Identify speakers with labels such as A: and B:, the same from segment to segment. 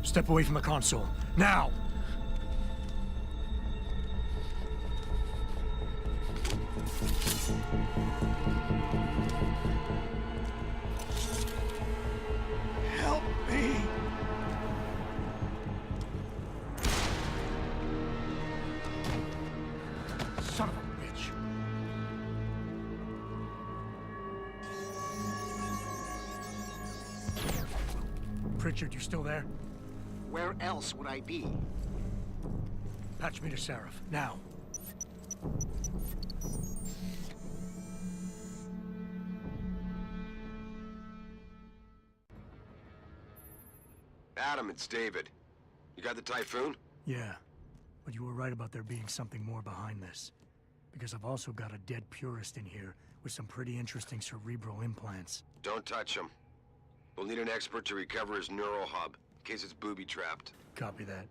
A: Step away from the console. Now! Help me! Son of a bitch. Pritchard, you still there?
B: Where else would I be?
A: Patch me to Seraph, now.
C: Adam, it's David. You got the Typhoon?
A: Yeah, but you were right about there being something more behind this. Because I've also got a dead purist in here with some pretty interesting cerebral implants.
C: Don't touch him. We'll need an expert to recover his neural hub, in case it's booby-trapped.
A: Copy that.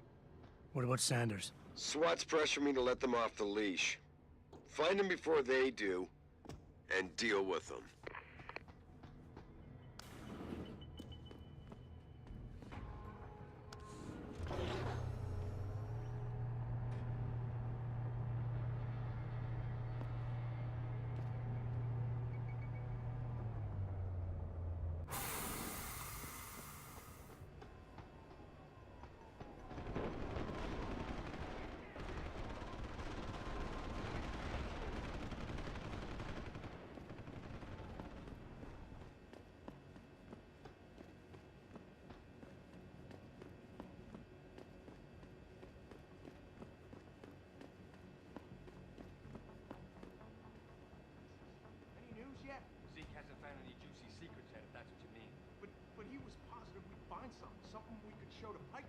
A: What about Sanders?
C: SWAT's pressure me to let them off the leash. Find them before they do, and deal with them.
D: Zeke hasn't found any juicy secrets yet, if that's what you mean.
E: But he was positive we'd find something we could show to Titus.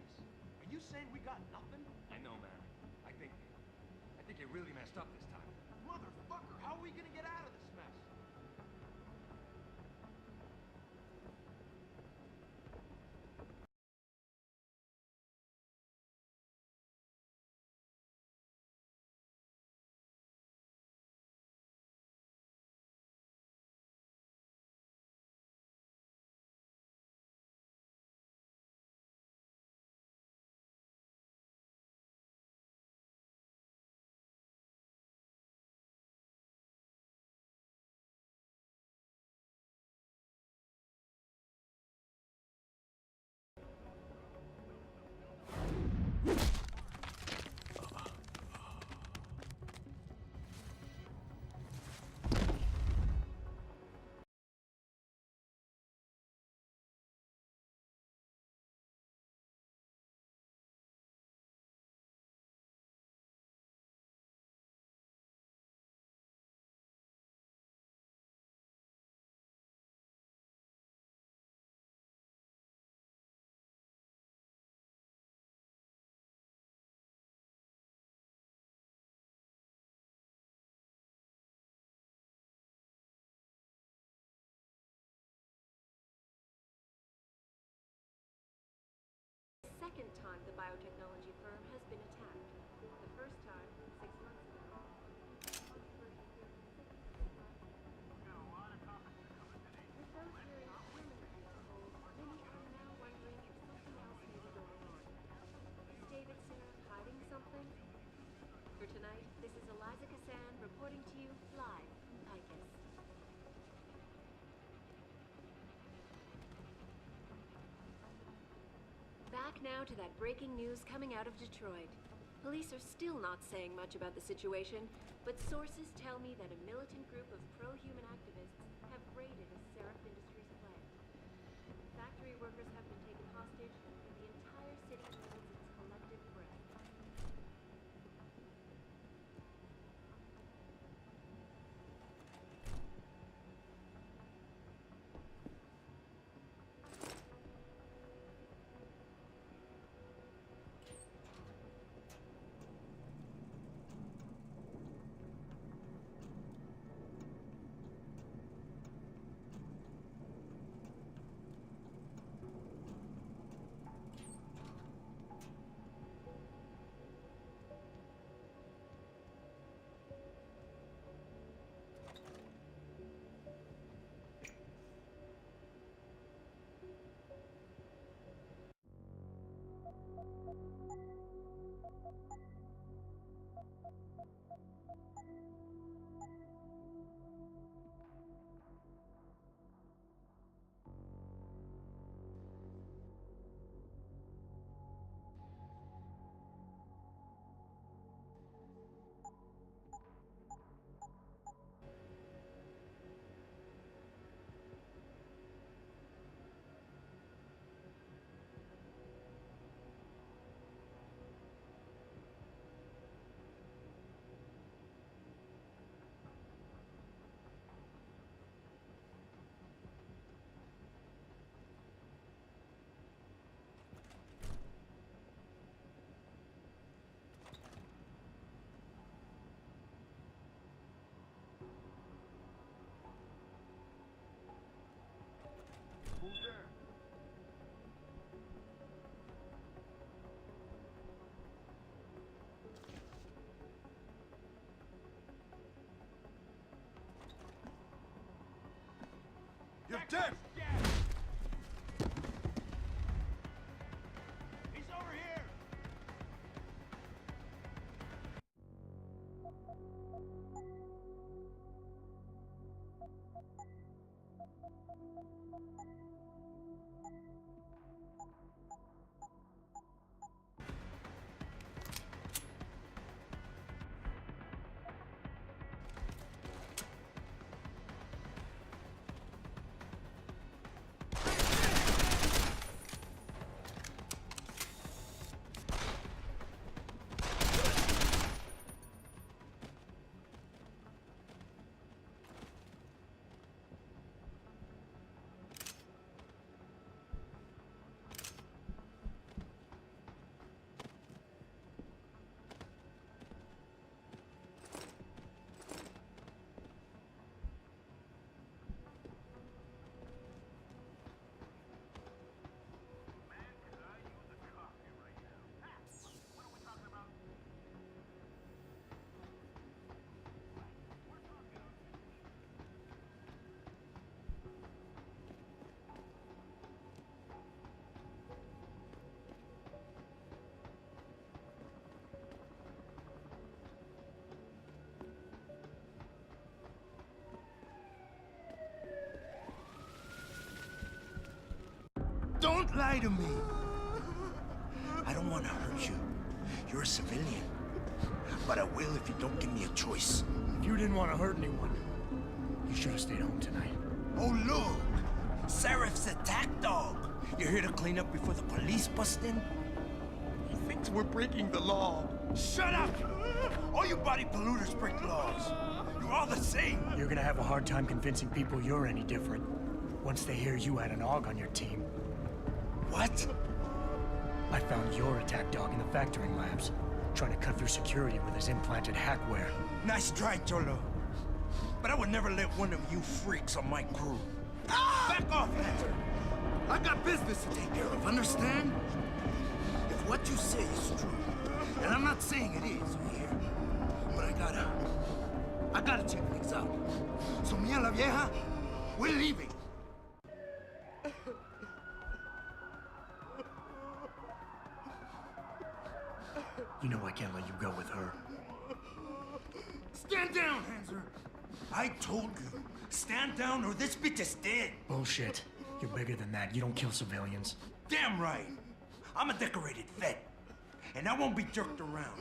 E: Are you saying we got nothing?
D: I know, man. I think you really messed up this time.
E: Motherfucker, how are we gonna get out of this mess?
F: Back now to that breaking news coming out of Detroit. Police are still not saying much about the situation, but sources tell me that a militant group of pro-human activists have raided a Seraph Industries plant. Factory workers have been taken hostage, and the entire city holds its collective breath.
E: Who's there? You're dead! He's over here!
G: Don't lie to me. I don't want to hurt you. You're a civilian. But I will if you don't give me a choice.
A: If you didn't want to hurt anyone, you should have stayed home tonight.
G: Oh, look! Seraph's attack dog! You're here to clean up before the police bust in? He thinks we're breaking the law. Shut up! All you body polluters break laws. You're all the same.
A: You're gonna have a hard time convincing people you're any different once they hear you had an AUG on your team.
G: What?
A: I found your attack dog in the factoring labs, trying to cut through security with his implanted hackware.
G: Nice try, Cholo. But I would never let one of you freaks on my crew. Ah! Back off, Hunter! I got business to take care of, understand? If what you say is true, and I'm not saying it is here, but I gotta check things out. So me and la vieja, we're leaving.
A: You know I can't let you go with her.
G: Stand down, Hanser! I told you, stand down or this bitch is dead.
A: Bullshit. You're bigger than that. You don't kill civilians.
G: Damn right. I'm a decorated vet, and I won't be jerked around.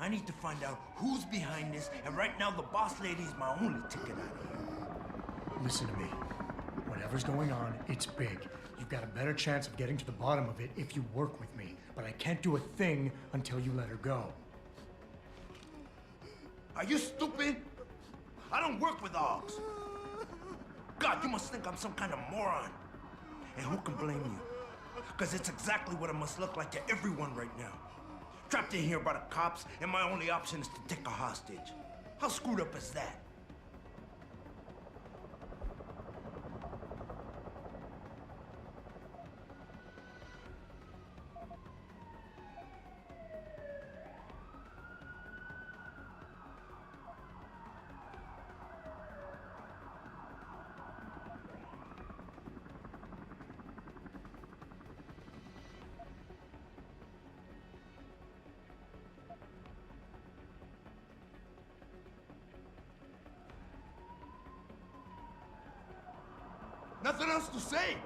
G: I need to find out who's behind this, and right now the boss lady is my only ticket out of here.
A: Listen to me. Whatever's going on, it's big. You've got a better chance of getting to the bottom of it if you work with me. But I can't do a thing until you let her go.
G: Are you stupid? I don't work with dogs. God, you must think I'm some kind of moron. And who can blame you? Because it's exactly what it must look like to everyone right now. Trapped in here by the cops, and my only option is to take a hostage. How screwed up is that? Nothing else to say.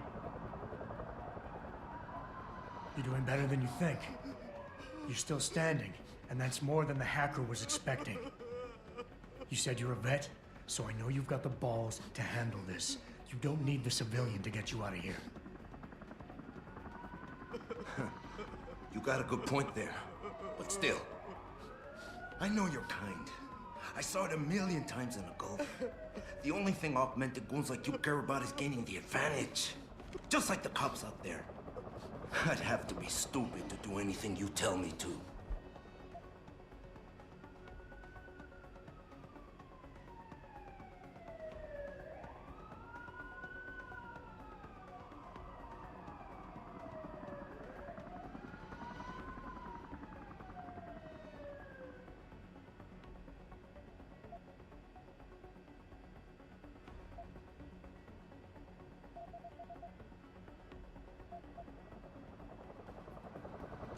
A: You're doing better than you think. You're still standing, and that's more than the hacker was expecting. You said you're a vet, so I know you've got the balls to handle this. You don't need the civilian to get you out of here.
G: You got a good point there. But still, I know you're kind. I saw it a million times in the Gulf. The only thing augmented goons like you care about is gaining the advantage. Just like the cops out there. I'd have to be stupid to do anything you tell me to.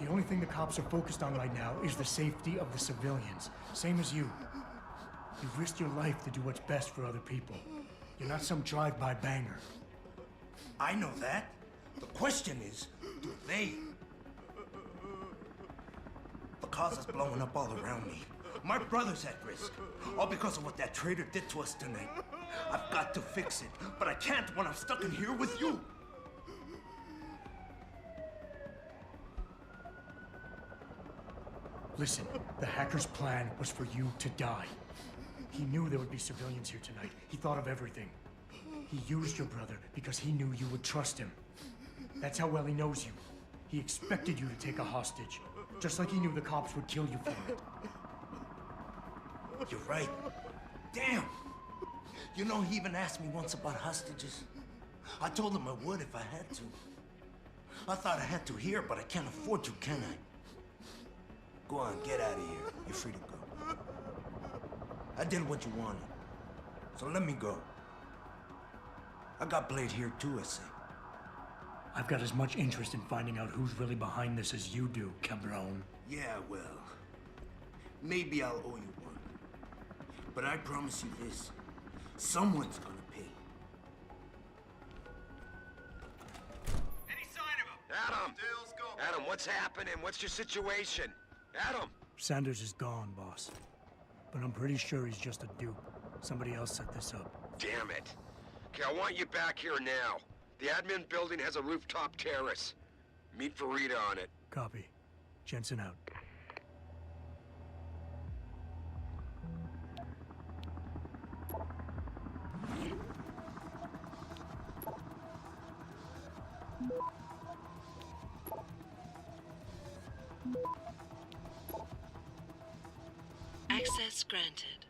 A: The only thing the cops are focused on right now is the safety of the civilians. Same as you. You've risked your life to do what's best for other people. You're not some drive-by banger.
G: I know that. The question is, do they? The cause is blowing up all around me. My brother's at risk. All because of what that traitor did to us tonight. I've got to fix it, but I can't when I'm stuck in here with you.
A: Listen, the hacker's plan was for you to die. He knew there would be civilians here tonight. He thought of everything. He used your brother because he knew you would trust him. That's how well he knows you. He expected you to take a hostage, just like he knew the cops would kill you for it.
G: You're right. Damn! You know, he even asked me once about hostages. I told him I would if I had to. I thought I had to here, but I can't afford to, can I? Go on, get out of here. You're free to go. I did what you wanted, so let me go. I got Blade here too, I say.
A: I've got as much interest in finding out who's really behind this as you do, Cabron.
G: Yeah, well, maybe I'll owe you one. But I promise you this, someone's gonna pay.
D: Any sign of him?
C: Adam!
D: Dale's go.
C: Adam, what's happening? What's your situation? Adam!
A: Sanders is gone, boss. But I'm pretty sure he's just a dupe. Somebody else set this up.
C: Damn it. Okay, I want you back here now. The admin building has a rooftop terrace. Meet Farida on it.
A: Copy. Jensen out.
H: Access granted.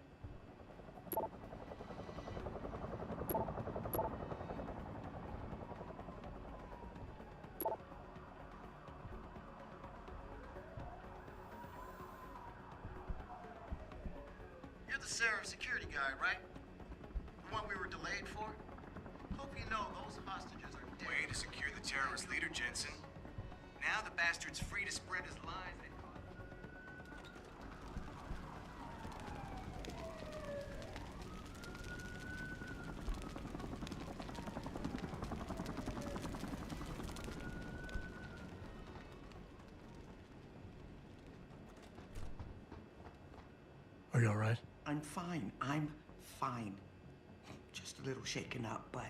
B: You're the Sarah security guy, right? The one we were delayed for? Hope you know those hostages are dead.
I: Way to secure the terrorist leader, Jensen. Now the bastard's free to spread his lies.
A: you all right?
H: I'm fine. I'm fine. Just a little shaken up, but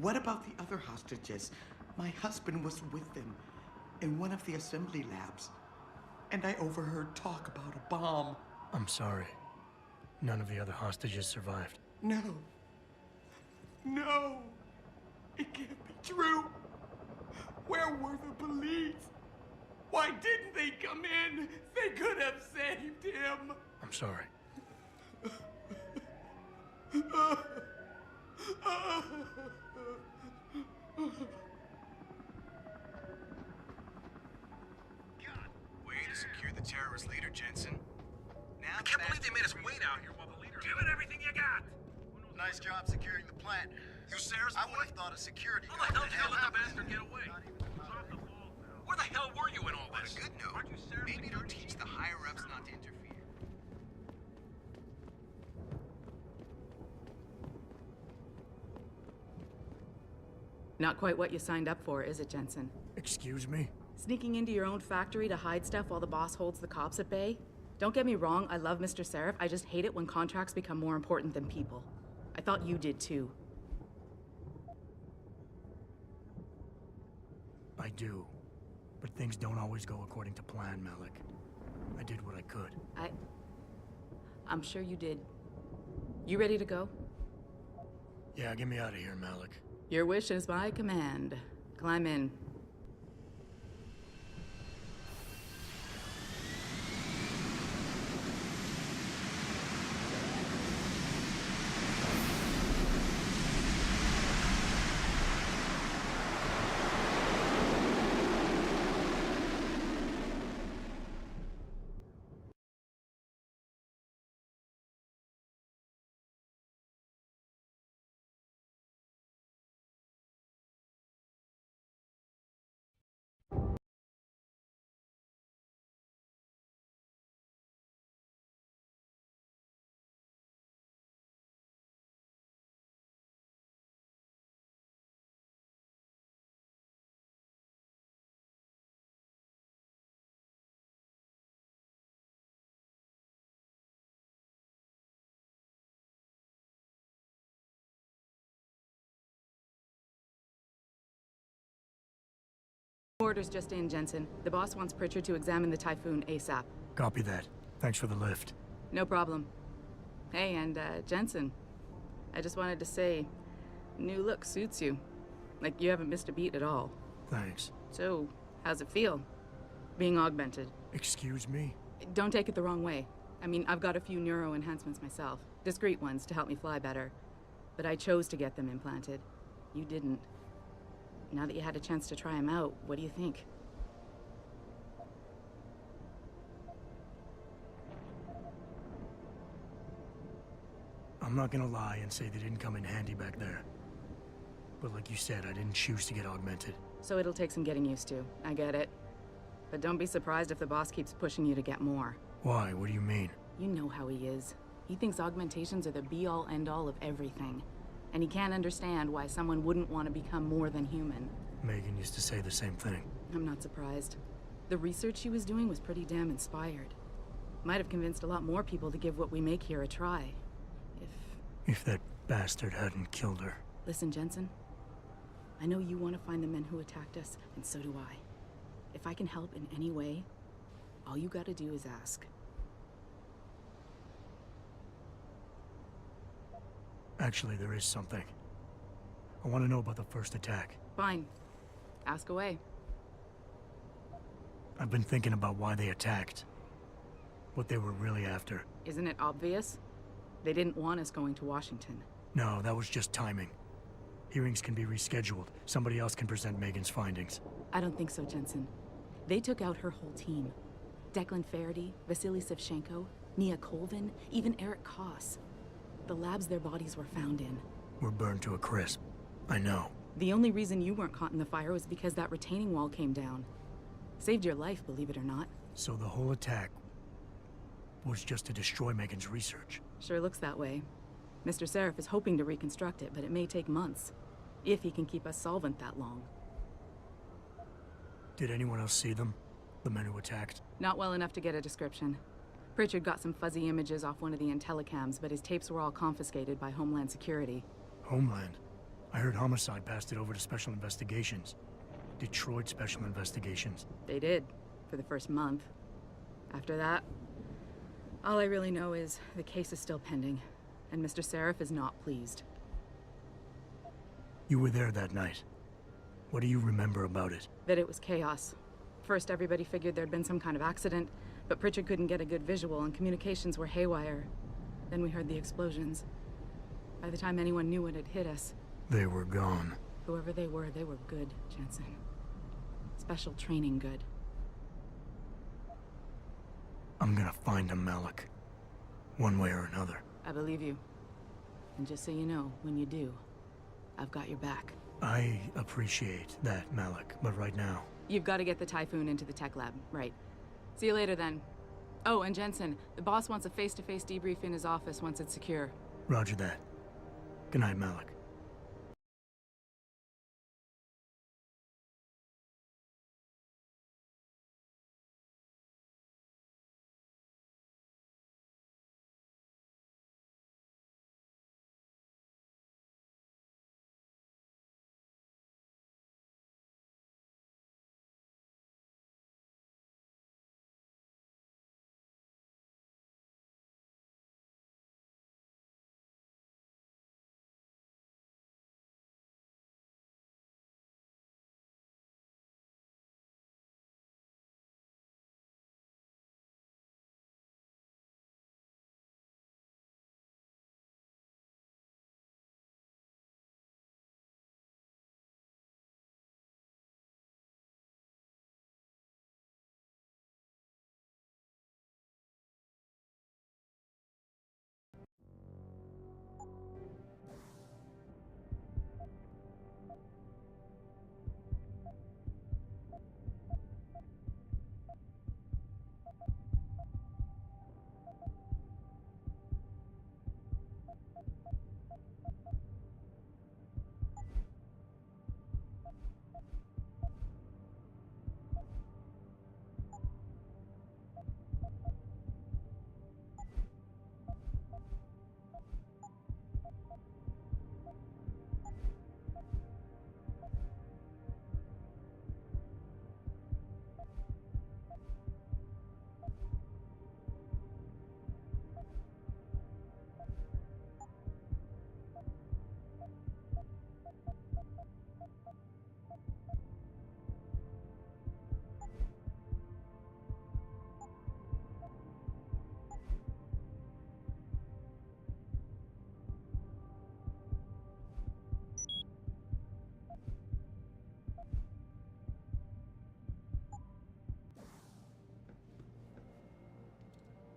H: what about the other hostages? My husband was with them in one of the assembly labs, and I overheard talk about a bomb.
A: I'm sorry. None of the other hostages survived.
H: No. No! It can't be true! Where were the police? Why didn't they come in? They could have saved him!
A: I'm sorry.
I: Way to secure the terrorist leader, Jensen. Now
E: I can't believe they made us wait out here while the leader... Give it everything you got!
B: Nice job securing the plant.
E: You Sarah's
B: I would
E: boy?
B: have thought a security
E: How the hell
B: guard
E: did you let that
B: happened.
E: bastard get away? Where the hell were you in all
I: On
E: this?
I: a good note,
E: Aren't you Sarah's
I: maybe it'll
E: security
I: teach the higher-ups not to interfere.
J: Not quite what you signed up for, is it, Jensen?
A: Excuse me?
J: Sneaking into your own factory to hide stuff while the boss holds the cops at bay? Don't get me wrong, I love Mr. Seraph. I just hate it when contracts become more important than people. I thought you did too.
A: I do. But things don't always go according to plan, Malik. I did what I could.
J: I'm sure you did. You ready to go?
A: Yeah, get me out of here, Malik.
J: Your wish is my command. Climb in. Orders just in, Jensen. The boss wants Pritchard to examine the Typhoon ASAP.
A: Copy that. Thanks for the lift.
J: No problem. Hey, and Jensen, I just wanted to say, new look suits you. Like you haven't missed a beat at all.
A: Thanks.
J: So, how's it feel? Being augmented?
A: Excuse me?
J: Don't take it the wrong way. I mean, I've got a few neuro enhancements myself. Discreet ones to help me fly better. But I chose to get them implanted. You didn't. Now that you had a chance to try them out, what do you think?
A: I'm not gonna lie and say they didn't come in handy back there. But like you said, I didn't choose to get augmented.
J: So it'll take some getting used to. I get it. But don't be surprised if the boss keeps pushing you to get more.
A: Why? What do you mean?
J: You know how he is. He thinks augmentations are the be-all, end-all of everything. And he can't understand why someone wouldn't want to become more than human.
A: Megan used to say the same thing.
J: I'm not surprised. The research she was doing was pretty damn inspired. Might have convinced a lot more people to give what we make here a try.
A: If that bastard hadn't killed her.
J: Listen, Jensen. I know you want to find the men who attacked us, and so do I. If I can help in any way, all you gotta do is ask.
A: Actually, there is something. I want to know about the first attack.
J: Fine. Ask away.
A: I've been thinking about why they attacked. What they were really after.
J: Isn't it obvious? They didn't want us going to Washington.
A: No, that was just timing. Hearings can be rescheduled. Somebody else can present Megan's findings.
J: I don't think so, Jensen. They took out her whole team. Declan Faraday, Vasily Savchenko, Nia Colvin, even Eric Koss. The labs their bodies were found in.
A: Were burned to a crisp. I know.
J: The only reason you weren't caught in the fire was because that retaining wall came down. Saved your life, believe it or not.
A: So the whole attack was just to destroy Megan's research.
J: Sure looks that way. Mr. Seraph is hoping to reconstruct it, but it may take months. If he can keep us solvent that long.
A: Did anyone else see them? The men who attacked?
J: Not well enough to get a description. Pritchard got some fuzzy images off one of the Intellicams, but his tapes were all confiscated by Homeland Security.
A: Homeland? I heard Homicide passed it over to Special Investigations. Detroit Special Investigations.
J: They did, for the first month. After that, all I really know is the case is still pending, and Mr. Seraph is not pleased.
A: You were there that night. What do you remember about it?
J: That it was chaos. First, everybody figured there'd been some kind of accident, but Pritchard couldn't get a good visual and communications were haywire. Then we heard the explosions. By the time anyone knew what had hit us...
A: They were gone.
J: Whoever they were good, Jensen. Special training good.
A: I'm gonna find him, Malik. One way or another.
J: I believe you. And just so you know, when you do, I've got your back.
A: I appreciate that, Malik, but right now...
J: You've got to get the Typhoon into the tech lab, right. See you later, then. Oh, and Jensen, the boss wants a face-to-face debrief in his office once it's secure.
A: Roger that. Good night, Malik.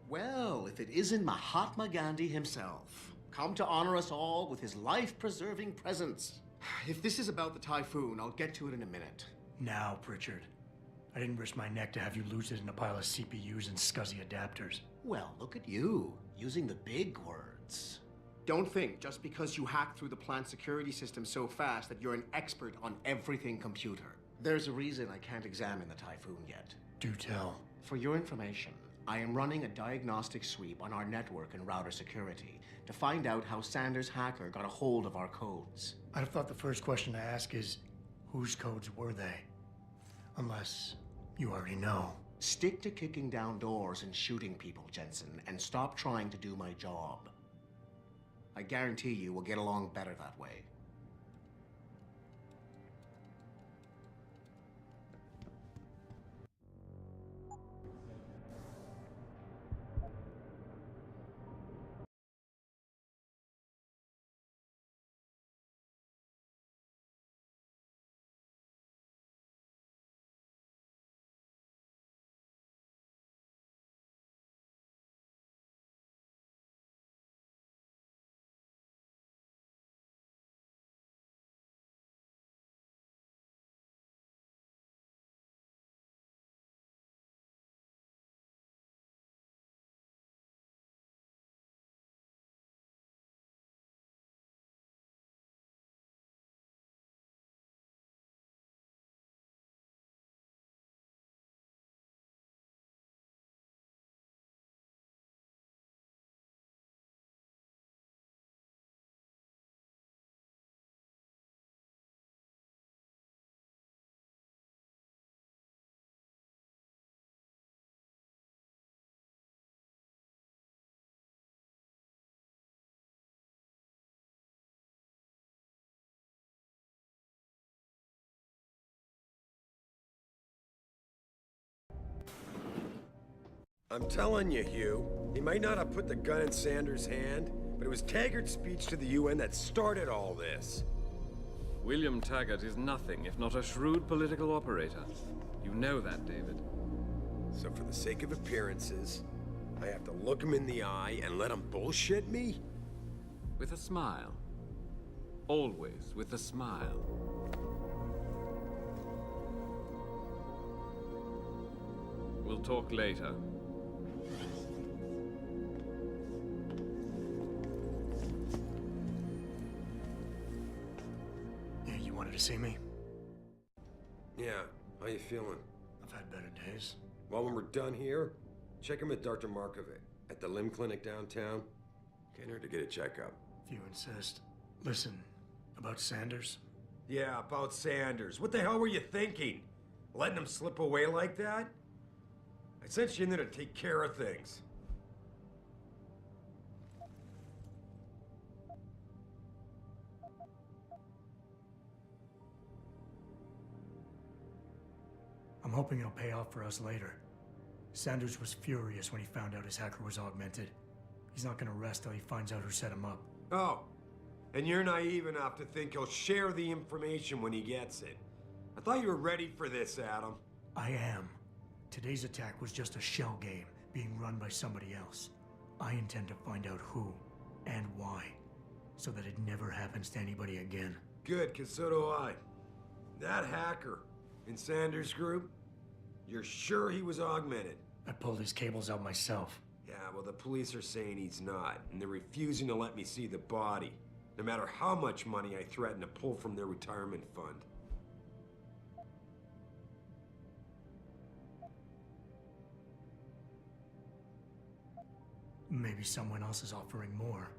B: Well, if it isn't Mahatma Gandhi himself, come to honor us all with his life-preserving presence. If this is about the Typhoon, I'll get to it in a minute.
A: Now, Pritchard. I didn't risk my neck to have you lose it in a pile of CPUs and scuzzy adapters.
B: Well, look at you, using the big words. Don't think just because you hacked through the plant security system so fast that you're an expert on everything computer. There's a reason I can't examine the Typhoon yet.
A: Do tell.
B: For your information, I am running a diagnostic sweep on our network and router security to find out how Sanders' hacker got a hold of our codes.
A: I'd have thought the first question to ask is, whose codes were they? Unless you already know.
B: Stick to kicking down doors and shooting people, Jensen, and stop trying to do my job. I guarantee you we'll get along better that way.
C: I'm telling you, Hugh, he might not have put the gun in Sanders' hand, but it was Taggart's speech to the UN that started all this.
K: William Taggart is nothing if not a shrewd political operator. You know that, David.
C: So for the sake of appearances, I have to look him in the eye and let him bullshit me?
K: With a smile. Always with a smile. We'll talk later.
A: Yeah, you wanted to see me?
C: Yeah, how you feeling?
A: I've had better days.
C: Well, when we're done here, check him with Dr. Markovic at the limb clinic downtown. Can't hurt to get a checkup.
A: If you insist. Listen, about Sanders?
C: Yeah, about Sanders. What the hell were you thinking? Letting him slip away like that? I sent you in there to take care of things.
A: I'm hoping it'll pay off for us later. Sanders was furious when he found out his hacker was augmented. He's not gonna rest till he finds out who set him up.
C: Oh, and you're naive enough to think he'll share the information when he gets it. I thought you were ready for this, Adam.
A: I am. Today's attack was just a shell game being run by somebody else. I intend to find out who and why, so that it never happens to anybody again.
C: Good, because so do I. That hacker in Sanders' group, you're sure he was augmented?
A: I pulled his cables out myself.
C: Yeah, well, the police are saying he's not, and they're refusing to let me see the body, no matter how much money I threaten to pull from their retirement fund.
A: Maybe someone else is offering more.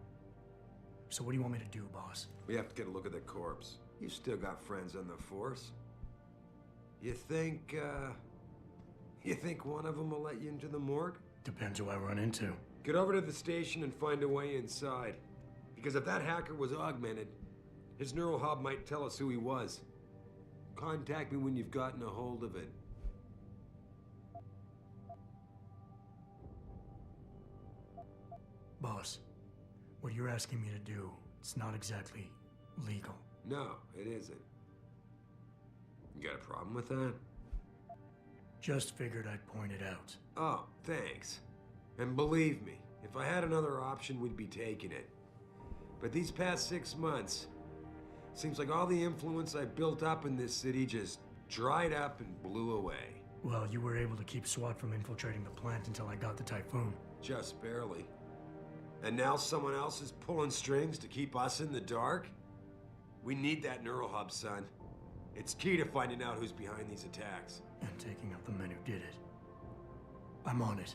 A: So what do you want me to do, boss?
C: We have to get a look at the corpse. You've still got friends on the force. You think one of them will let you into the morgue?
A: Depends who I run into.
C: Get over to the station and find a way inside. Because if that hacker was augmented, his neural hub might tell us who he was. Contact me when you've gotten a hold of it.
A: Boss, what you're asking me to do, it's not exactly legal.
C: No, it isn't. You got a problem with that?
A: Just figured I'd point it out.
C: Oh, thanks. And believe me, if I had another option, we'd be taking it. But these past 6 months, seems like all the influence I built up in this city just dried up and blew away.
A: Well, you were able to keep SWAT from infiltrating the plant until I got the Typhoon.
C: Just barely. And now someone else is pulling strings to keep us in the dark? We need that neural hub, son. It's key to finding out who's behind these attacks.
A: And taking out the men who did it. I'm on it.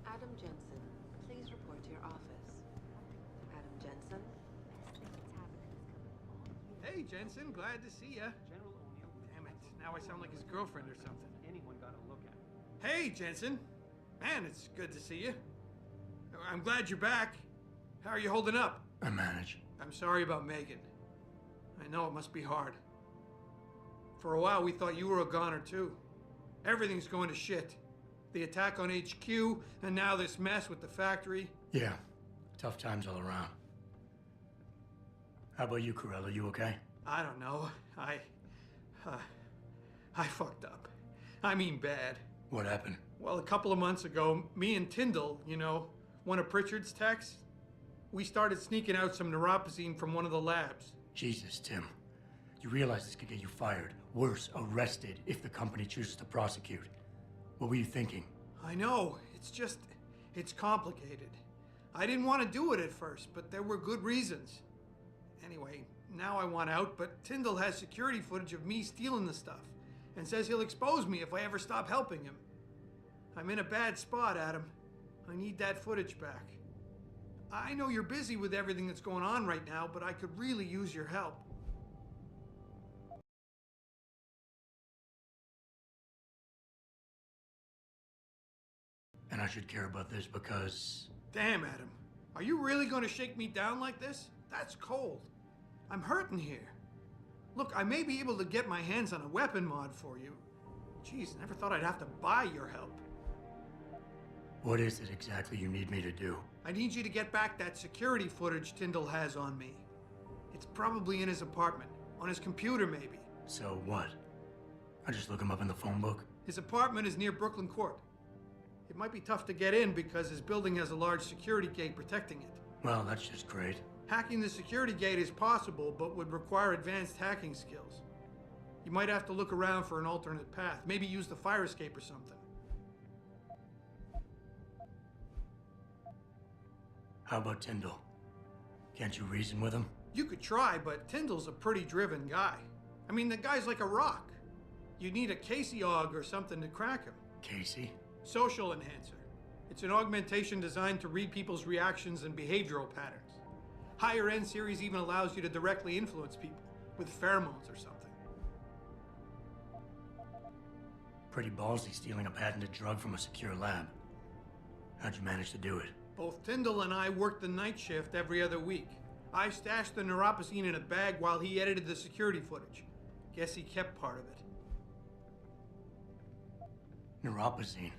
F: Adam Jensen, please report to your office. Adam Jensen?
E: Hey, Jensen, glad to see ya. General O'Neill. Damn it, now I sound like his girlfriend or something.
D: Anyone got a look at.
E: Hey, Jensen. Man, it's good to see you. I'm glad you're back. How are you holding up?
A: I manage.
E: I'm sorry about Megan. I know it must be hard. For a while, we thought you were a goner, too. Everything's going to shit. The attack on HQ, and now this mess with the factory.
A: Yeah, tough times all around. How about you, Corella? You okay?
E: I don't know. I fucked up. I mean bad.
A: What happened?
E: Well, a couple of months ago, me and Tyndall, you know, one of Pritchard's techs, we started sneaking out some neuropozyne from one of the labs.
A: Jesus, Tim. You realize this could get you fired. Worse, arrested if the company chooses to prosecute. What were you thinking?
E: I know. It's complicated. I didn't want to do it at first, but there were good reasons. Anyway, now I want out, but Tyndall has security footage of me stealing the stuff and says he'll expose me if I ever stop helping him. I'm in a bad spot, Adam. I need that footage back. I know you're busy with everything that's going on right now, but I could really use your help.
A: And I should care about this because...
E: Damn, Adam. Are you really going to shake me down like this? That's cold. I'm hurting here. Look, I may be able to get my hands on a weapon mod for you. Jeez, never thought I'd have to buy your help.
A: What is it exactly you need me to do?
E: I need you to get back that security footage Tyndall has on me. It's probably in his apartment. On his computer, maybe.
A: So what? I just look him up in the phone book?
E: His apartment is near Brooklyn Court. It might be tough to get in because his building has a large security gate protecting it.
A: Well, that's just great.
E: Hacking the security gate is possible, but would require advanced hacking skills. You might have to look around for an alternate path. Maybe use the fire escape or something.
A: How about Tyndall? Can't you reason with him?
E: You could try, but Tyndall's a pretty driven guy. I mean, the guy's like a rock. You need a Casey aug or something to crack him.
A: Casey?
E: Social enhancer. It's an augmentation designed to read people's reactions and behavioral patterns. Higher end series even allows you to directly influence people with pheromones or something.
A: Pretty ballsy stealing a patented drug from a secure lab. How'd you manage to do it?
E: Both Tyndall and I worked the night shift every other week. I stashed the neuropozyne in a bag while he edited the security footage. Guess he kept part of it.
A: Neuropozyne?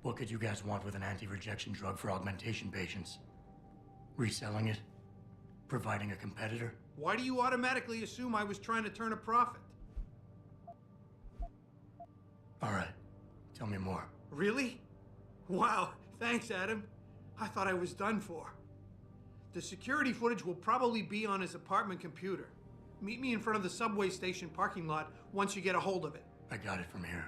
A: What could you guys want with an anti-rejection drug for augmentation patients? Reselling it? Providing a competitor?
E: Why do you automatically assume I was trying to turn a profit?
A: All right, tell me more.
E: Really? Wow, thanks, Adam. I thought I was done for. The security footage will probably be on his apartment computer. Meet me in front of the subway station parking lot once you get a hold of it.
A: I got it from here.